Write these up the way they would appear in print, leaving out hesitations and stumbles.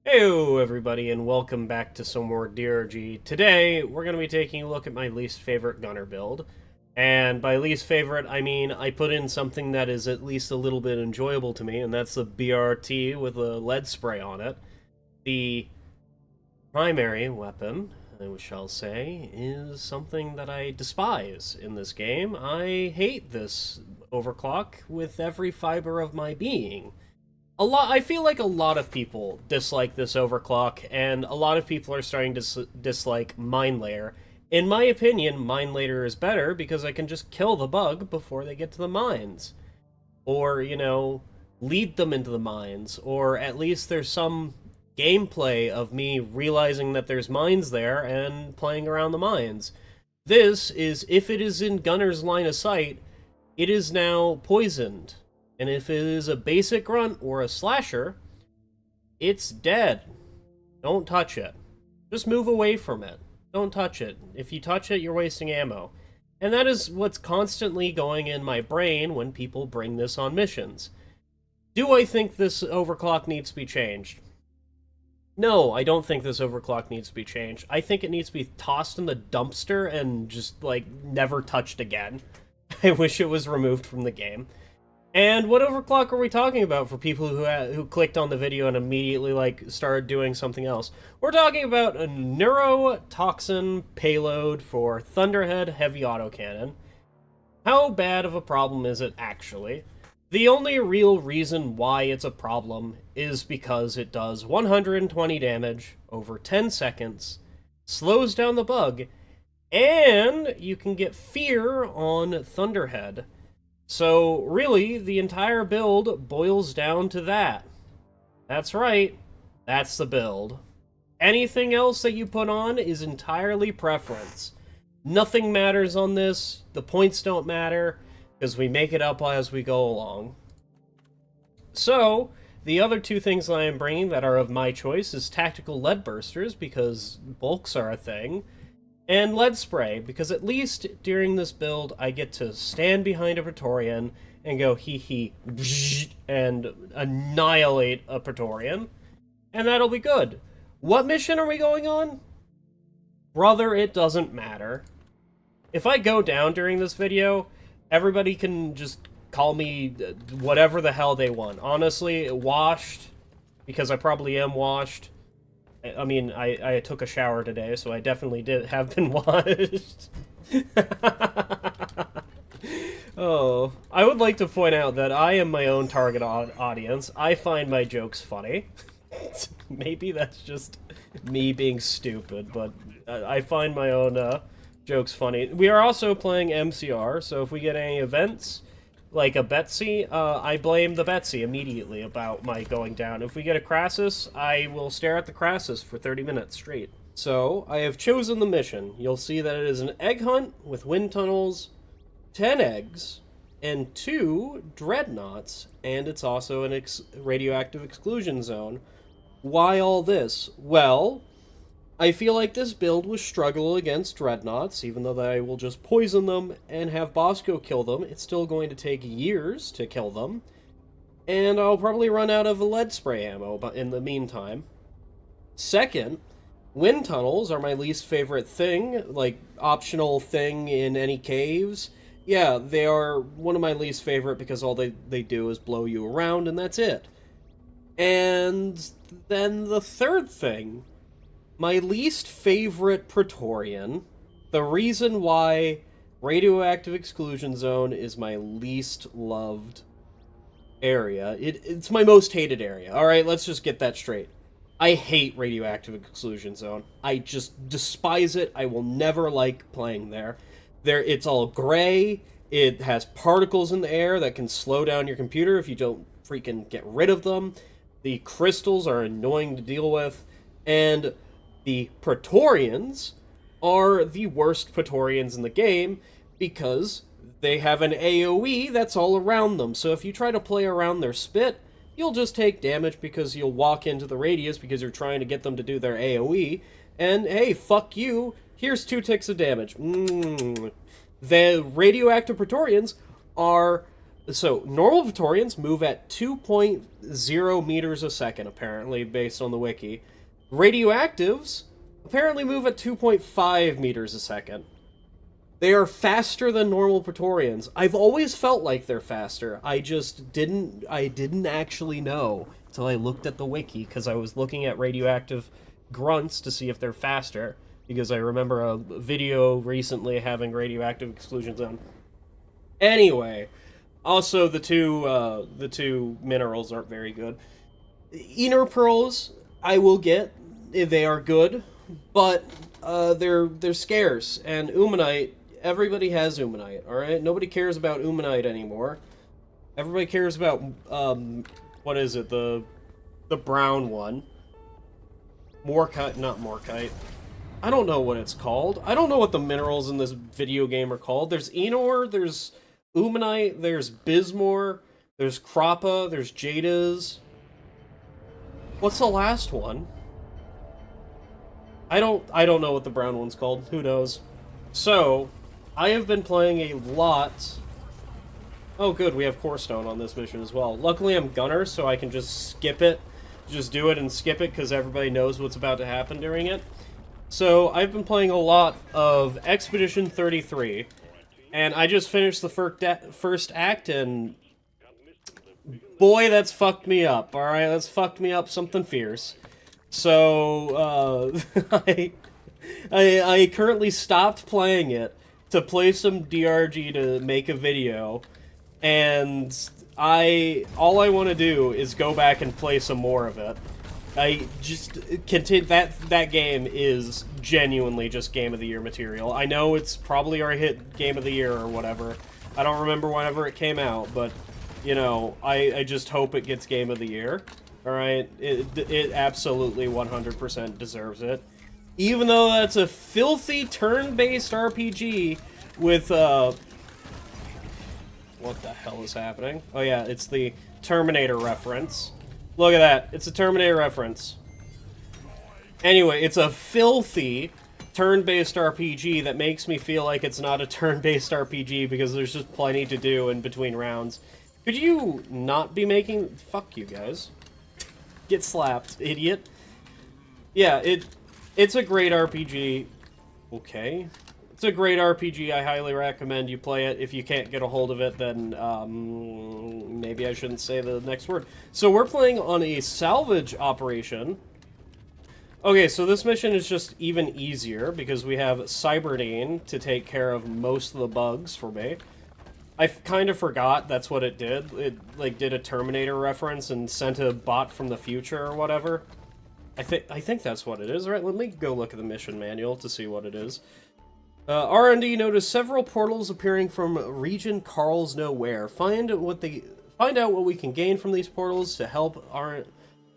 Heyo everybody, and welcome back to some more DRG. Today, we're going to be taking a look at my least favorite gunner build. And by least favorite, I mean I put in something that is at least a little bit enjoyable to me, and that's the BRT with a lead spray on it. The primary weapon, I shall say, is something that I despise in this game. I hate this overclock with every fiber of my being. I feel like a lot of people dislike this overclock, and a lot of people are starting to dislike Mine Layer. In my opinion, Mine Layer is better because I can just kill the bug before they get to the mines. Or, lead them into the mines. Or at least there's some gameplay of me realizing that there's mines there and playing around the mines. This is, if it is in Gunner's line of sight, it is now poisoned. And if it is a basic grunt or a slasher, it's dead. Don't touch it. Just move away from it. Don't touch it. If you touch it, you're wasting ammo. And that is what's constantly going in my brain when people bring this on missions. Do I think this overclock needs to be changed? No, I don't think this overclock needs to be changed. I think it needs to be tossed in the dumpster and just, never touched again. I wish it was removed from the game. And what overclock are we talking about for people who clicked on the video and immediately, started doing something else? We're talking about a neurotoxin payload for Thunderhead Heavy Autocannon. How bad of a problem is it, actually? The only real reason why it's a problem is because it does 120 damage over 10 seconds, slows down the bug, and you can get fear on Thunderhead. So, really, the entire build boils down to that. That's right. That's the build. Anything else that you put on is entirely preference. Nothing matters on this. The points don't matter, because we make it up as we go along. So, the other two things that I am bringing that are of my choice is tactical lead bursters, because bulks are a thing, and lead spray, because at least during this build, I get to stand behind a Praetorian and go hee and annihilate a Praetorian, and that'll be good. What mission are we going on? Brother, it doesn't matter. If I go down during this video, everybody can just call me whatever the hell they want. Honestly, washed, because I probably am washed. I mean, I took a shower today, so I definitely have been washed. Oh, I would like to point out that I am my own target audience. I find my jokes funny. Maybe that's just me being stupid, but I find my own jokes funny. We are also playing MCR, so if we get any events, like a Betsy, I blame the Betsy immediately about my going down. If we get a Crassus, I will stare at the Crassus for 30 minutes straight. So, I have chosen the mission. You'll see that it is an egg hunt with wind tunnels, 10 eggs, and 2 dreadnoughts, and it's also an radioactive exclusion zone. Why all this? Well, I feel like this build will struggle against dreadnoughts, even though I will just poison them and have Bosco kill them. It's still going to take years to kill them, and I'll probably run out of lead spray ammo in the meantime. Second, wind tunnels are my least favorite thing, optional thing in any caves. Yeah, they are one of my least favorite because all they do is blow you around, and that's it. And then the third thing, my least favorite Praetorian, the reason why Radioactive Exclusion Zone is my least loved area. It's my most hated area. Alright, let's just get that straight. I hate Radioactive Exclusion Zone. I just despise it. I will never like playing there. It's all gray. It has particles in the air that can slow down your computer if you don't freaking get rid of them. The crystals are annoying to deal with. And the Praetorians are the worst Praetorians in the game because they have an AoE that's all around them. So if you try to play around their spit, you'll just take damage because you'll walk into the radius because you're trying to get them to do their AoE. And hey, fuck you, here's 2 ticks of damage. The radioactive Praetorians are So, normal Praetorians move at 2.0 meters a second, apparently, based on the wiki. Radioactives apparently move at 2.5 meters a second. They are faster than normal Praetorians. I've always felt like they're faster. I didn't actually know until I looked at the wiki, because I was looking at radioactive grunts to see if they're faster, because I remember a video recently having radioactive exclusions on. Anyway, also the two minerals aren't very good. Inner pearls I will get. They are good, but they're scarce. And Umanite, everybody has Umanite, alright? Nobody cares about Umanite anymore. Everybody cares about, what is it, the brown one. Morkite, not Morkite. I don't know what it's called. I don't know what the minerals in this video game are called. There's Enor, there's Umanite, there's Bismore, there's Krappa, there's Jadas. What's the last one? I don't know what the brown one's called. Who knows? So, I have been playing a lot. Oh good, we have Core Stone on this mission as well. Luckily I'm Gunner, so I can just skip it. Just do it and skip it, because everybody knows what's about to happen during it. So, I've been playing a lot of Expedition 33, and I just finished the first act, and boy, that's fucked me up, alright? That's fucked me up something fierce. So, I currently stopped playing it to play some DRG to make a video, and all I want to do is go back and play some more of it. I just continue, that game is genuinely just Game of the Year material. I know it's probably already hit Game of the Year or whatever. I don't remember whenever it came out, but, you know, I just hope it gets Game of the Year. Alright? It absolutely 100% deserves it. Even though that's a filthy turn-based RPG with, what the hell is happening? Oh yeah, it's the Terminator reference. Look at that. It's a Terminator reference. Anyway, it's a filthy turn-based RPG that makes me feel like it's not a turn-based RPG because there's just plenty to do in between rounds. Could you not be making... Fuck you guys. Get slapped, idiot. Yeah, it's a great RPG. Okay. It's a great RPG. I highly recommend you play it. If you can't get a hold of it, then maybe I shouldn't say the next word. So we're playing on a salvage operation. Okay, so this mission is just even easier because we have Cyberdane to take care of most of the bugs for me. I kind of forgot that's what it did. It, like, did a Terminator reference and sent a bot from the future or whatever. I think that's what it is. Right, let me go look at the mission manual to see what it is. R&D noticed several portals appearing from region Carl's Nowhere. Find out what we can gain from these portals to help our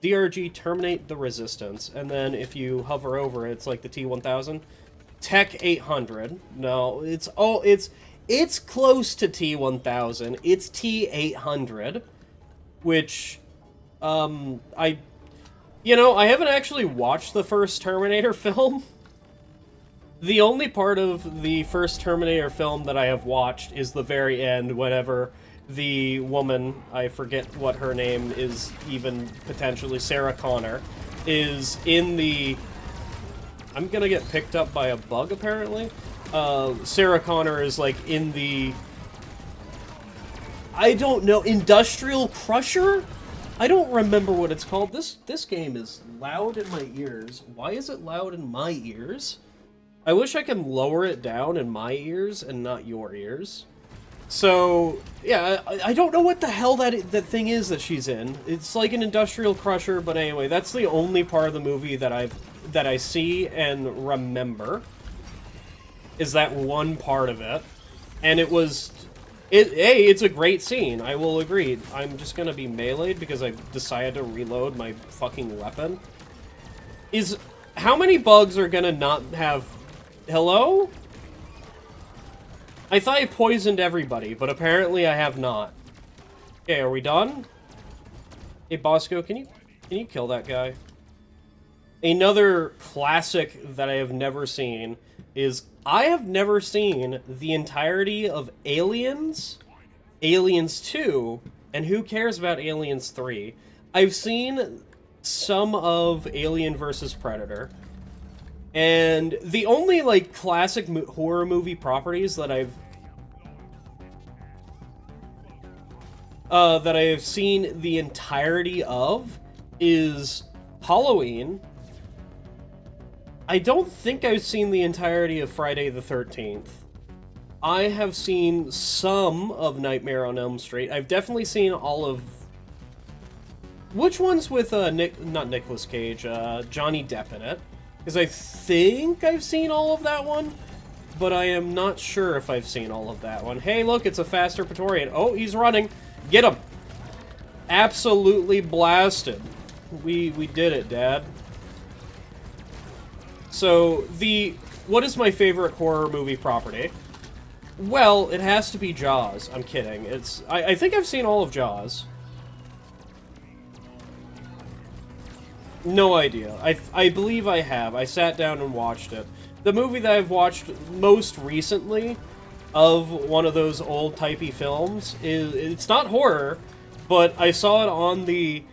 DRG terminate the resistance. And then if you hover over it, it's like the T-1000. Tech 800. No, it's close to T-1000. It's T-800, which, I haven't actually watched the first Terminator film. The only part of the first Terminator film that I have watched is the very end, whenever the woman, I forget what her name is, even potentially Sarah Connor, is in the... I'm gonna get picked up by a bug, apparently. Sarah Connor is, like, in the... I don't know, Industrial Crusher? I don't remember what it's called. This game is loud in my ears. Why is it loud in my ears? I wish I could lower it down in my ears and not your ears. So, yeah, I don't know what the hell that thing is that she's in. It's like an Industrial Crusher, but anyway, that's the only part of the movie that I see and remember. Is that one part of it. And it was... it's a great scene, I will agree. I'm just gonna be meleeed because I decided to reload my fucking weapon. How many bugs are gonna not have... Hello? I thought I poisoned everybody, but apparently I have not. Okay, are we done? Hey, Bosco, can you kill that guy? Another classic that I have never seen is I have never seen the entirety of Aliens Aliens 2, and who cares about Aliens 3? I've seen some of Alien vs. Predator, and the only, like, classic horror movie properties that I have seen the entirety of is Halloween. I don't think I've seen the entirety of Friday the 13th. I have seen some of Nightmare on Elm Street. I've definitely seen all of... Which one's with, not Nicolas Cage, Johnny Depp in it? Because I think I've seen all of that one, but I am not sure if I've seen all of that one. Hey, look, it's a faster Praetorian. Oh, he's running. Get him! Absolutely blasted. We did it, Dad. So, what is my favorite horror movie property? Well, it has to be Jaws. I'm kidding. I think I've seen all of Jaws. No idea. I believe I have. I sat down and watched it. The movie that I've watched most recently of one of those old-typey films it's not horror, but I saw it on the...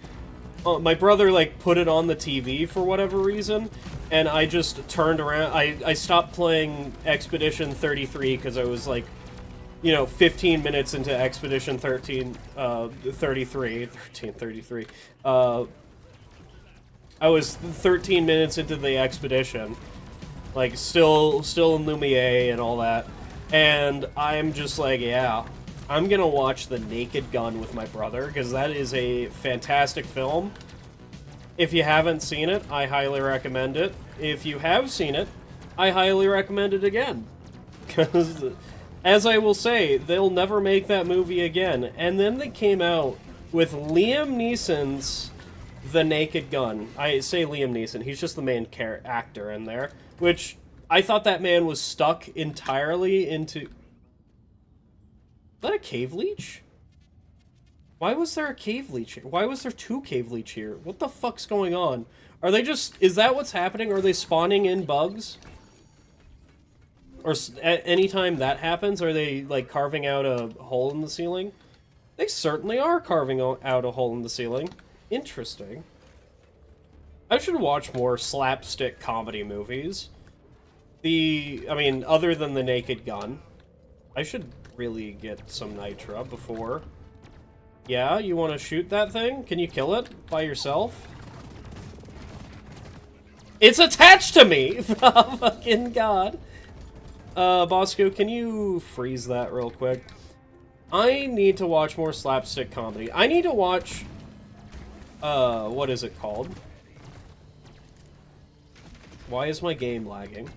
my brother, like, put it on the TV for whatever reason, and I just turned around. I stopped playing Expedition 33 because I was, like, 15 minutes into Expedition 33. I was 13 minutes into the expedition, like, still in Lumiere and all that, and I'm just like, yeah, I'm gonna watch The Naked Gun with my brother, because that is a fantastic film. If you haven't seen it, I highly recommend it. If you have seen it, I highly recommend it again. Because, as I will say, they'll never make that movie again. And then they came out with Liam Neeson's The Naked Gun. I say Liam Neeson, he's just the main actor in there. Which, I thought that man was stuck entirely into... Is that a cave leech? Why was there a cave leech here? Why was there two cave leech here? What the fuck's going on? Are they just... Is that what's happening? Are they spawning in bugs? Or anytime that happens, are they, like, carving out a hole in the ceiling? They certainly are carving out a hole in the ceiling. Interesting. I should watch more slapstick comedy movies. Other than The Naked Gun. I should really get some Nitra before... Yeah, you want to shoot that thing? Can you kill it by yourself? It's attached to me! Oh, fucking god. Bosco, can you freeze that real quick? I need to watch more slapstick comedy. I need to watch... what is it called? Why is my game lagging?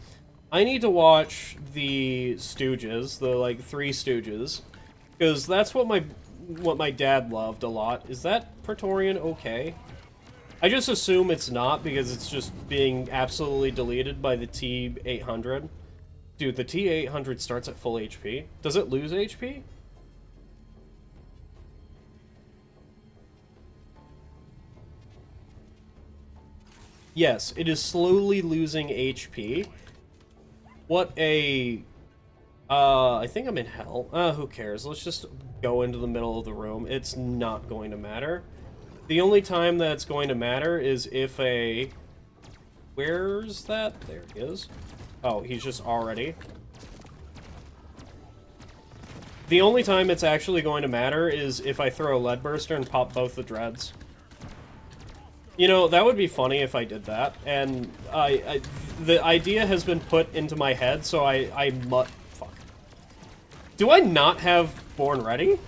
I need to watch the Stooges, the, like, Three Stooges. Because that's what my dad loved a lot. Is that Praetorian okay? I just assume it's not because it's just being absolutely deleted by the T-800. Dude, the T-800 starts at full HP. Does it lose HP? Yes, it is slowly losing HP. What a... I think I'm in hell. Who cares? Let's just go into the middle of the room. It's not going to matter. The only time that's going to matter is if a... Where's that? There he is. Oh, he's just already... The only time it's actually going to matter is if I throw a lead burster and pop both the dreads. That would be funny if I did that. And the idea has been put into my head, so fuck. Do I not have Born Ready?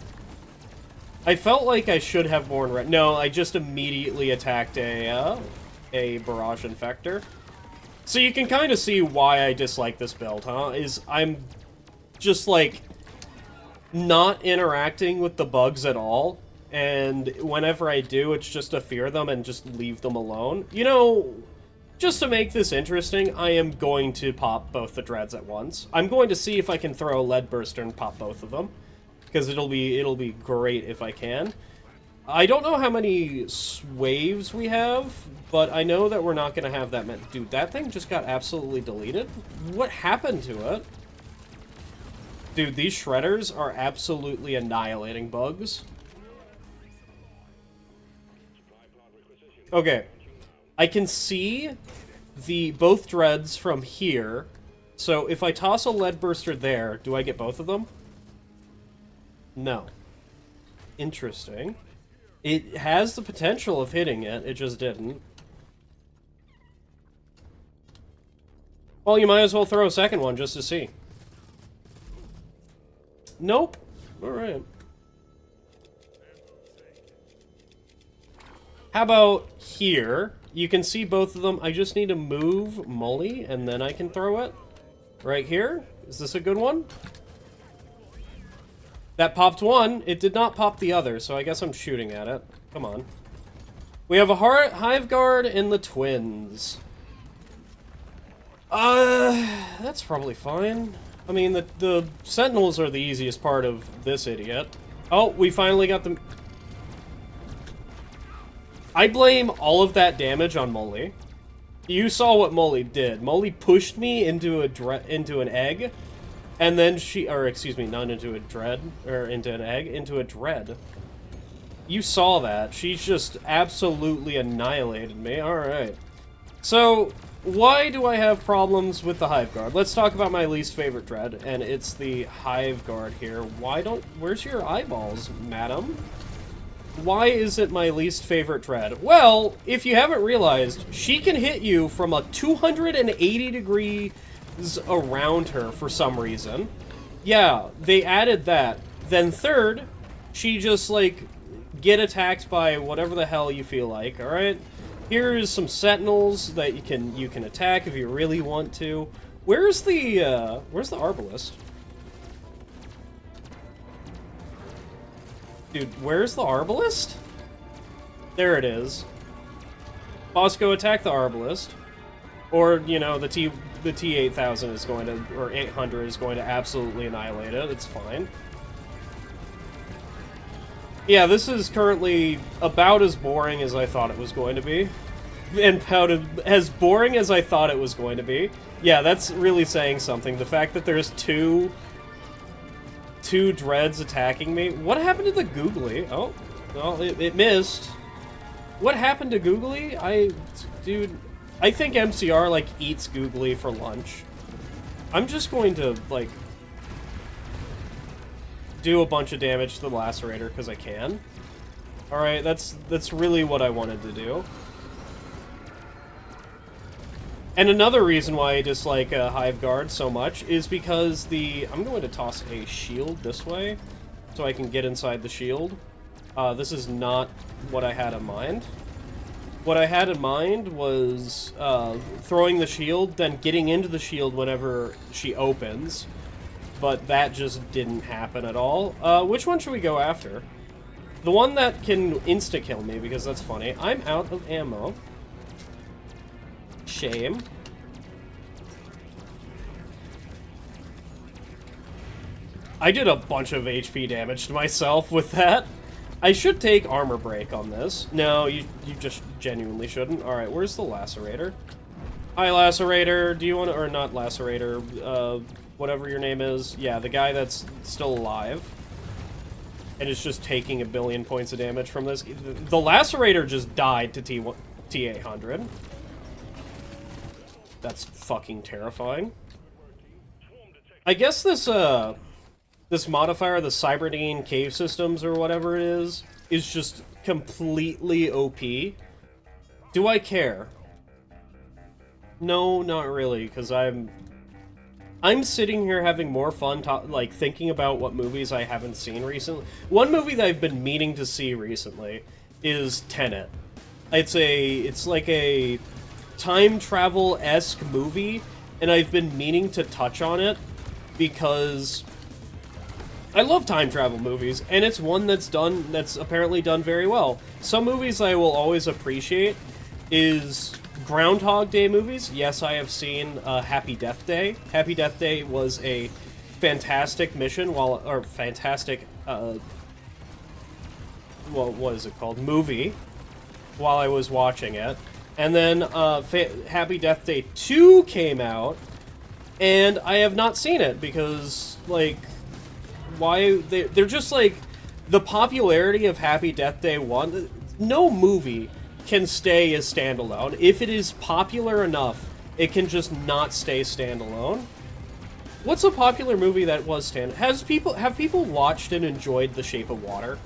I felt like I should have Born Ready. No, I just immediately attacked a Barrage Infector. So you can kind of see why I dislike this build, huh? I'm just, like, not interacting with the bugs at all. And whenever I do, it's just to fear them and just leave them alone. Just to make this interesting, I am going to pop both the dreads at once. I'm going to see if I can throw a lead burster and pop both of them. Because it'll be great if I can. I don't know how many waves we have, but I know that we're not going to have that many. Dude, that thing just got absolutely deleted? What happened to it? Dude, these shredders are absolutely annihilating bugs. Okay. I can see both dreads from here. So if I toss a lead burster there, do I get both of them? No. Interesting. It has the potential of hitting it, it just didn't. Well, you might as well throw a second one just to see. Nope. Alright. How about here? You can see both of them. I just need to move Molly, and then I can throw it. Right here? Is this a good one? That popped one. It did not pop the other, so I guess I'm shooting at it. Come on. We have a Hive Guard and the Twins. That's probably fine. I mean, the Sentinels are the easiest part of this idiot. Oh, we finally got them. I blame all of that damage on Molly. You saw what Molly did. Molly pushed me into an egg, and then or excuse me, not into a dread, or into an egg, into a dread. You saw that. She just absolutely annihilated me. Alright. So, why do I have problems with the Hive Guard? Let's talk about my least favorite dread, and it's the Hive Guard here. Where's your eyeballs, madam? Why is it my least favorite dread? Well, if you haven't realized, she can hit you from a 280 degrees around her for some reason. Yeah, they added that. Then third, she just, like, get attacked by whatever the hell you feel like, alright? Here's some Sentinels that you can attack if you really want to. Where's the Arbalist? Dude, where's the Arbalist? There it is. Bosco, attack the Arbalist. Or, you know, the T-8000 is going to, or 800 is going to absolutely annihilate it. It's fine. Yeah, this is currently about as boring as I thought it was going to be. And about as boring as I thought it was going to be. Yeah, that's really saying something. The fact that there's two dreads attacking me. What happened to the Googly? Oh, well, it missed. What happened to Googly? Dude, I think MCR, like, eats Googly for lunch. I'm just going to, like, do a bunch of damage to the Lacerator, because I can. Alright, that's really what I wanted to do. And another reason why I dislike Hive Guard so much is because I'm going to toss a shield this way, so I can get inside the shield. This is not what I had in mind. What I had in mind was throwing the shield, then getting into the shield whenever she opens. But that just didn't happen at all. Which one should we go after? The one that can insta-kill me, because that's funny. I'm out of ammo. Shame. I did a bunch of HP damage to myself with that. I should take armor break on this. No, you just genuinely shouldn't. Alright, where's the Lacerator? Hi, Lacerator. Do you want to... Or not Lacerator. Whatever your name is. Yeah, the guy that's still alive. And is just taking 1 billion points of damage from this. The Lacerator just died to T-800. That's fucking terrifying. I guess this modifier, the Cyberdine Cave Systems, or whatever it is just completely OP. Do I care? No, not really, because I'm sitting here having more fun, like, thinking about what movies I haven't seen recently. One movie that I've been meaning to see recently is Tenet. It's like a time travel-esque movie, and I've been meaning to touch on it because I love time travel movies, and it's one that's apparently done very well. Some movies I will always appreciate is Groundhog Day movies. Yes, I have seen Happy Death Day. Happy Death Day was a fantastic mission, fantastic, what is it called? Movie, while I was watching it. And then Happy Death Day 2 came out, and I have not seen it because, like, they're just like the popularity of Happy Death Day 1. No movie can stay as standalone. If it is popular enough, it can just not stay standalone. What's a popular movie that was stand? Have people watched and enjoyed The Shape of Water?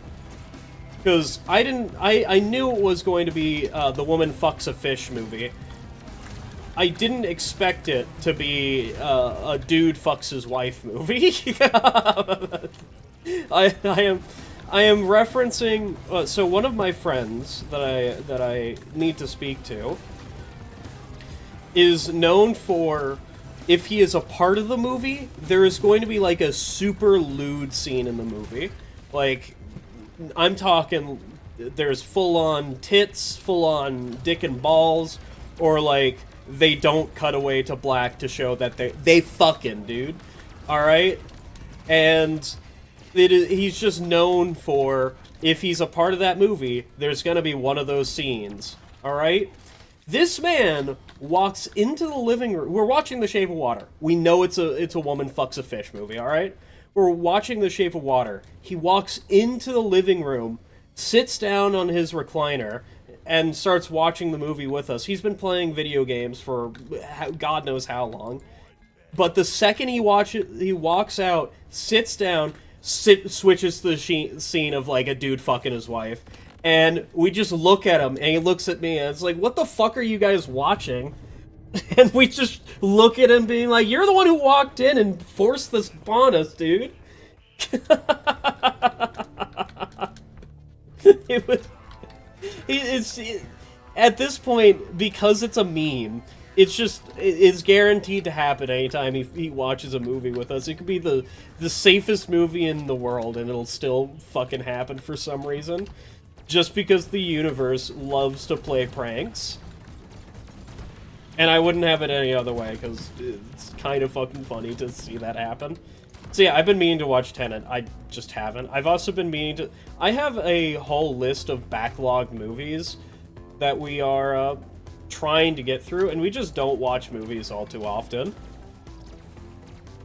Because I knew it was going to be the woman fucks a fish movie. I didn't expect it to be a dude fucks his wife movie. I am referencing. So one of my friends that I need to speak to is known for, if he is a part of the movie, there is going to be like a super lewd scene in the movie. Like, I'm talking, there's full-on tits, full-on dick and balls, or like they don't cut away to black to show that they fucking, dude. All right, and he's just known for, if he's a part of that movie, there's gonna be one of those scenes. All right, this man walks into the living room. We're watching The Shape of Water. We know it's a woman fucks a fish movie. All right. We're watching The Shape of Water. He walks into the living room, sits down on his recliner, and starts watching the movie with us. He's been playing video games for God knows how long. But the second he walks out, sits down, switches to the scene of like a dude fucking his wife. And we just look at him, and he looks at me, and it's like, what the fuck are you guys watching? And we just look at him being like, you're the one who walked in and forced this upon us, dude. At this point, because it's a meme, it's guaranteed to happen anytime he watches a movie with us. It could be the safest movie in the world, and it'll still fucking happen for some reason. Just because the universe loves to play pranks. And I wouldn't have it any other way, because it's kind of fucking funny to see that happen. So yeah, I've been meaning to watch Tenet. I just haven't. I've also been meaning to... I have a whole list of backlog movies that we are trying to get through, and we just don't watch movies all too often.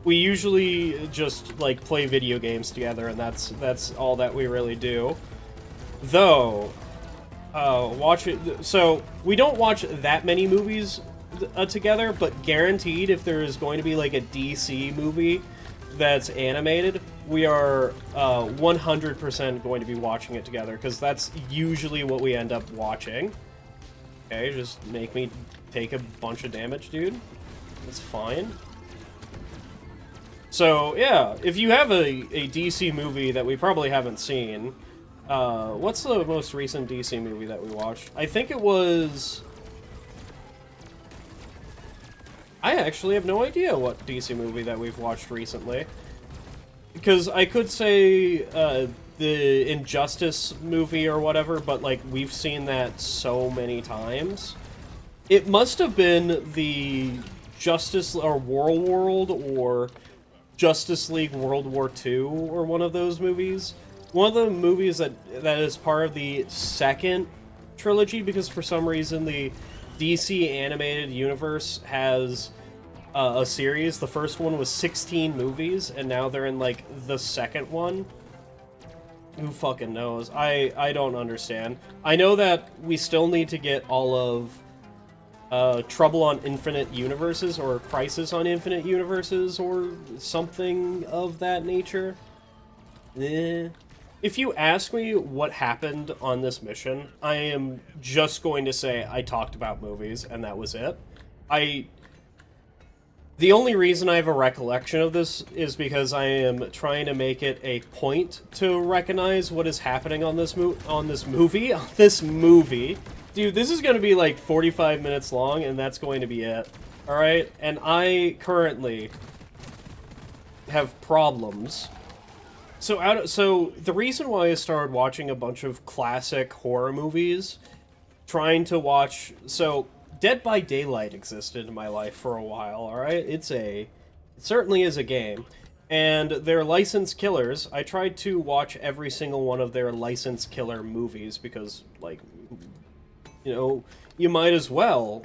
We usually just, like, play video games together, and that's all that we really do. Though, so we don't watch that many movies together, but guaranteed if there is going to be like a DC movie that's animated, we are 100% going to be watching it together, because that's usually what we end up watching. Okay, just make me take a bunch of damage, dude. That's fine. So, yeah, if you have a DC movie that we probably haven't seen, what's the most recent DC movie that we watched? I think it was... I actually have no idea what DC movie that we've watched recently. Because I could say the Injustice movie or whatever, but like we've seen that so many times. It must have been the Justice or World or Justice League World War II or one of those movies. One of the movies that is part of the second trilogy, because for some reason the DC animated universe has a series. The first one was 16 movies, and now they're in like the second one. Who fucking knows? I don't understand. I know that we still need to get all of Trouble on Infinite Universes, or Crisis on Infinite Universes, or something of that nature. If you ask me what happened on this mission, I am just going to say I talked about movies, and that was it. The only reason I have a recollection of this is because I am trying to make it a point to recognize what is happening on this movie. Dude, this is going to be like 45 minutes long, and that's going to be it. Alright? And I currently have problems. So the reason why I started watching a bunch of classic horror movies, trying to watch... So, Dead by Daylight existed in my life for a while, alright? It certainly is a game. And they're licensed killers. I tried to watch every single one of their licensed killer movies because, like, you know, you might as well.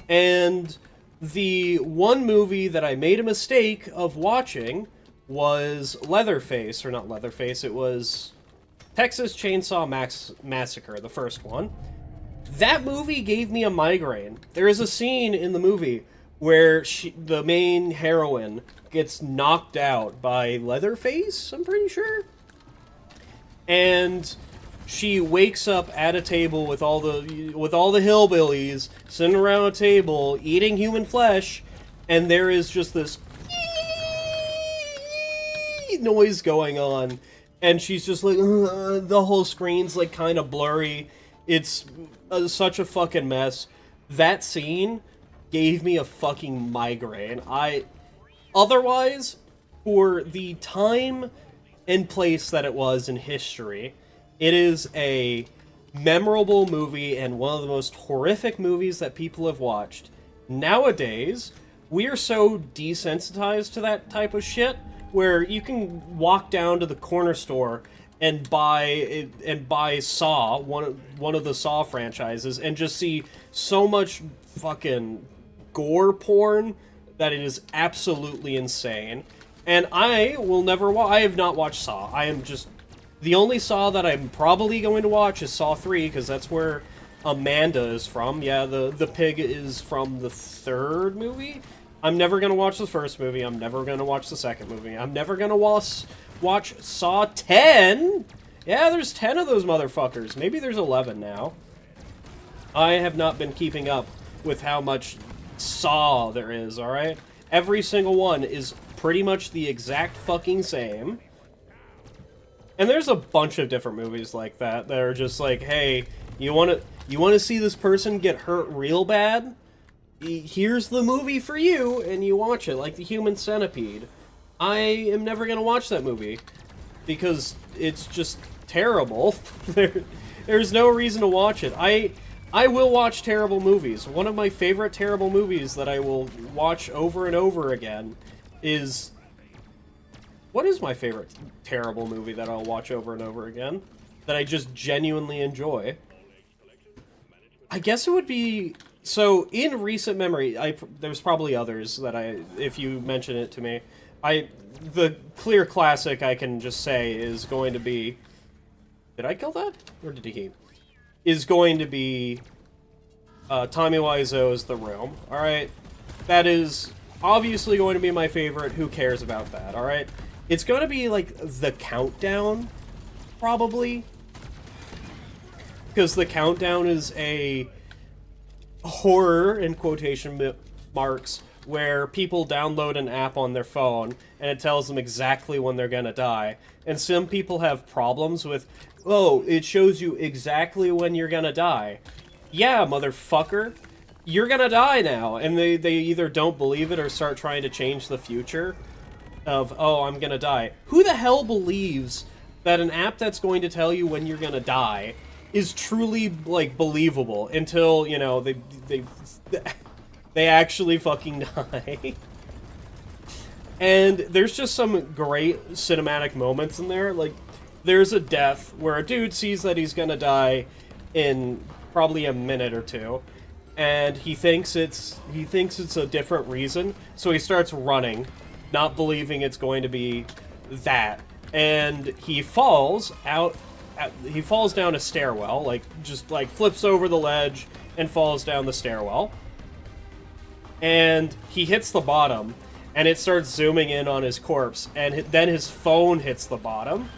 And the one movie that I made a mistake of watching was Leatherface, or not Leatherface, it was Texas Chainsaw Massacre, the first one. That movie gave me a migraine. There is a scene in the movie where the main heroine gets knocked out by Leatherface, I'm pretty sure. And she wakes up at a table with all the hillbillies sitting around a table eating human flesh, and there is just this noise going on, and she's just like, the whole screen's like kind of blurry. It's such a fucking mess. That scene gave me a fucking migraine. Otherwise, for the time and place that it was in history, it is a memorable movie and one of the most horrific movies that people have watched. Nowadays, we are so desensitized to that type of shit, where you can walk down to the corner store and buy Saw, one of the Saw franchises, and just see so much fucking gore porn that it is absolutely insane. And I will never I have not watched Saw. I am just... The only Saw that I'm probably going to watch is Saw 3, because that's where Amanda is from. Yeah, the pig is from the third movie. I'm never going to watch the first movie. I'm never going to watch the second movie. I'm never going to watch Saw 10. Yeah, there's 10 of those motherfuckers. Maybe there's 11 now. I have not been keeping up with how much Saw there is, alright? Every single one is pretty much the exact fucking same. And there's a bunch of different movies like that are just like, hey, you want to see this person get hurt real bad? Here's the movie for you, and you watch it, like The Human Centipede. I am never going to watch that movie, because it's just terrible. There's no reason to watch it. I will watch terrible movies. One of my favorite terrible movies that I will watch over and over again is... What is my favorite terrible movie that I'll watch over and over again? That I just genuinely enjoy? I guess it would be... So, in recent memory, there's probably others that if you mention it to me, the clear classic I can just say is going to be... Did I kill that? Or did he? Is going to be Tommy Wiseau's The Room. Alright? That is obviously going to be my favorite. Who cares about that? Alright? It's going to be, like, The Countdown, probably. Because The Countdown is a horror, in quotation marks, where people download an app on their phone, and it tells them exactly when they're gonna die. And some people have problems with, oh, it shows you exactly when you're gonna die. Yeah, motherfucker. You're gonna die now. And they either don't believe it or start trying to change the future of, oh, I'm gonna die. Who the hell believes that an app that's going to tell you when you're gonna die is truly, like, believable until, you know, they actually fucking die? And there's just some great cinematic moments in there. Like, there's a death where a dude sees that he's gonna die in probably a minute or two, and he thinks it's a different reason, so he starts running, not believing it's going to be that, and he falls down a stairwell, like, just, like, flips over the ledge and falls down the stairwell. And he hits the bottom, and it starts zooming in on his corpse, and then his phone hits the bottom.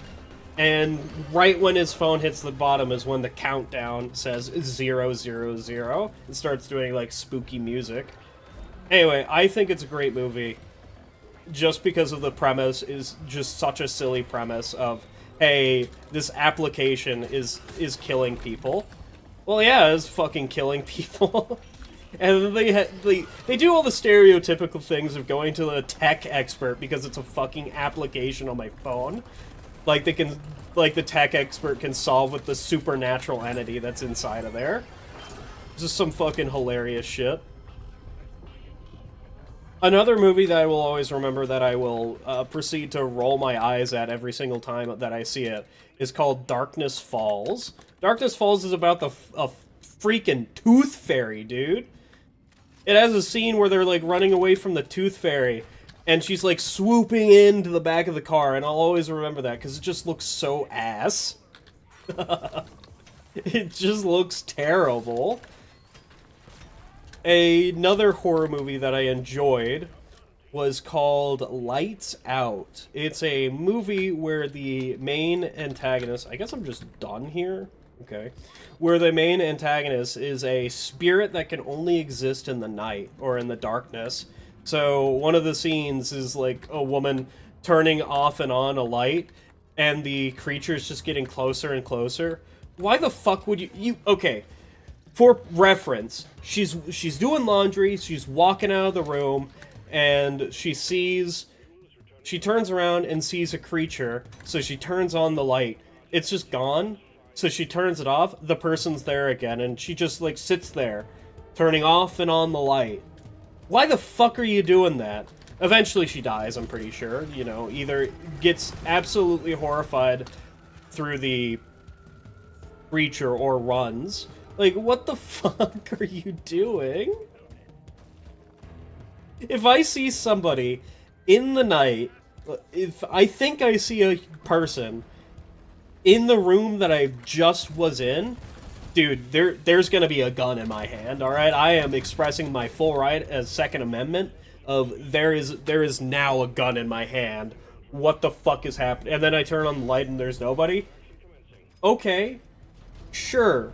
And right when his phone hits the bottom is when the countdown says 000. It starts doing, like, spooky music. Anyway, I think it's a great movie, just because of the premise is just such a silly premise of, hey, this application is killing people. Well, yeah, it's fucking killing people. And they do all the stereotypical things of going to a tech expert because it's a fucking application on my phone. Like the tech expert can solve with the supernatural entity that's inside of there. Just some fucking hilarious shit. Another movie that I will always remember that I will proceed to roll my eyes at every single time that I see it is called Darkness Falls. Darkness Falls is about a freaking tooth fairy, dude. It has a scene where they're, like, running away from the tooth fairy, and she's like swooping into the back of the car, and I'll always remember that because it just looks so ass. It just looks terrible. Another horror movie that I enjoyed was called Lights Out. It's a movie where the main antagonist... I guess I'm just done here? Okay. Where the main antagonist is a spirit that can only exist in the night, or in the darkness. So one of the scenes is like a woman turning off and on a light, and the creature's just getting closer and closer. Why the fuck would you... Okay. For reference, she's doing laundry, she's walking out of the room, and she turns around and sees a creature, so she turns on the light. It's just gone, so she turns it off, the person's there again, and she just, like, sits there, turning off and on the light. Why the fuck are you doing that? Eventually she dies, I'm pretty sure, you know, either gets absolutely horrified through the creature or runs. Like, what the fuck are you doing? If I see somebody in the night, if I think I see a person in the room that I just was in, dude, there's gonna be a gun in my hand, alright? I am expressing my full right as Second Amendment of there is now a gun in my hand. What the fuck is happening? And then I turn on the light and there's nobody? Okay. Sure.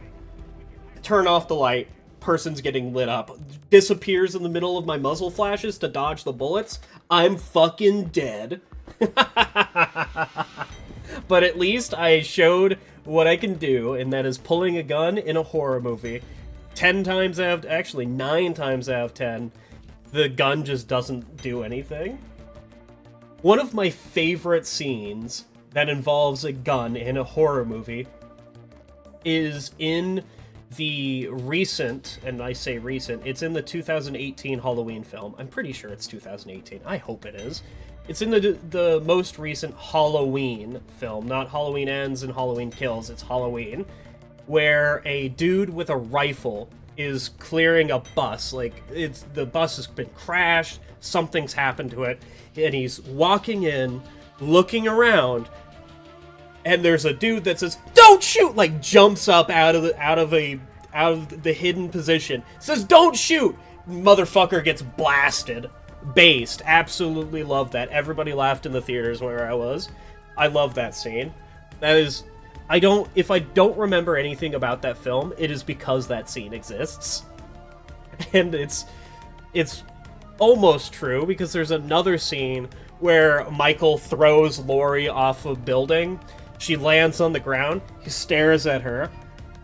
Turn off the light. Person's getting lit up. Disappears in the middle of my muzzle flashes to dodge the bullets. I'm fucking dead. But at least I showed what I can do, and that is pulling a gun in a horror movie. 9 times out of 10, the gun just doesn't do anything. One of my favorite scenes that involves a gun in a horror movie is in the recent, and I say recent, it's in the 2018 Halloween film. I'm pretty sure it's 2018. I hope it is. It's in the most recent Halloween film, not Halloween Ends and Halloween Kills, it's Halloween, where a dude with a rifle is clearing a bus. Like, the bus has been crashed, something's happened to it, and he's walking in, looking around, and there's a dude that says, "Don't shoot!" Like, jumps up out of the hidden position. Says, "Don't shoot!" Motherfucker gets blasted. Based. Absolutely love that. Everybody laughed in the theaters where I was. I love that scene. That is... if I don't remember anything about that film, it is because that scene exists. And it's almost true, because there's another scene where Michael throws Laurie off a building. She lands on the ground, he stares at her,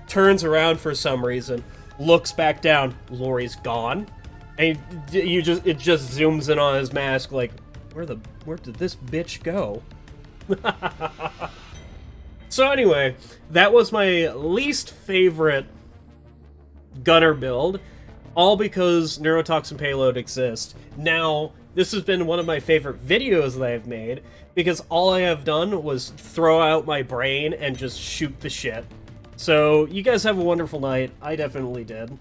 turns around for some reason, looks back down, Laurie's gone, and it just zooms in on his mask like, where did this bitch go? So anyway, that was my least favorite gunner build, all because neurotoxin payload exists. Now, this has been one of my favorite videos that I've made, because all I have done was throw out my brain and just shoot the shit. So, you guys have a wonderful night. I definitely did.